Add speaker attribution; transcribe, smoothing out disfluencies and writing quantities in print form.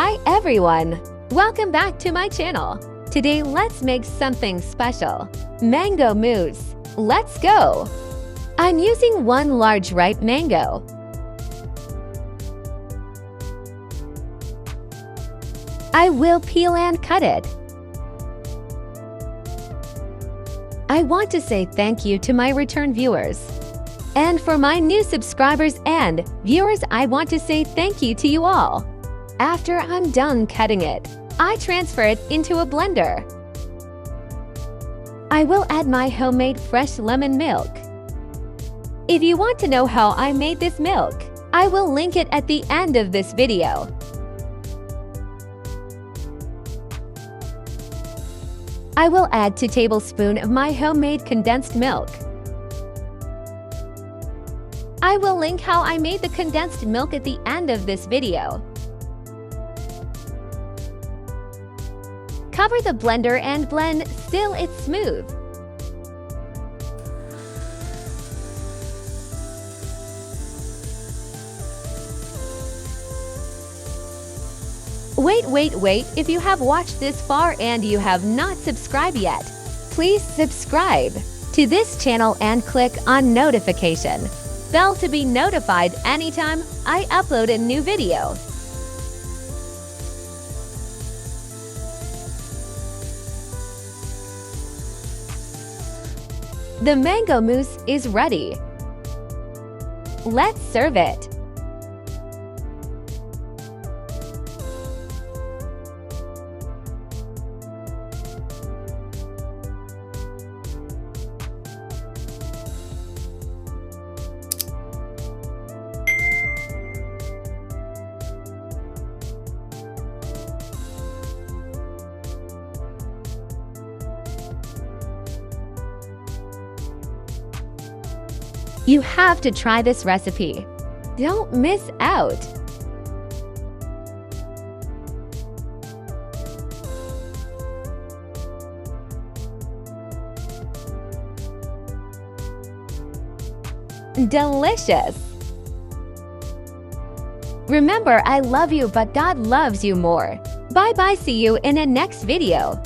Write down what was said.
Speaker 1: Hi everyone! Welcome back to my channel. Today let's make something special. Mango mousse. Let's go! I'm using one large ripe mango. I will peel and cut it. I want to say thank you to my return viewers. And for my new subscribers and viewers, I want to say thank you to you all. After I'm done cutting it, I transfer it into a blender. I will add my homemade fresh lemon milk. If you want to know how I made this milk, I will link it at the end of this video. I will add 2 tablespoons of my homemade condensed milk. I will link how I made the condensed milk at the end of this video. Cover the blender and blend till it's smooth. Wait, if you have watched this far and you have not subscribed yet, please subscribe to this channel and click on notification bell to be notified anytime I upload a new video. The mango mousse is ready. Let's serve it. You have to try this recipe. Don't miss out. Delicious! Remember, I love you, but God loves you more. Bye-bye, see you in a next video.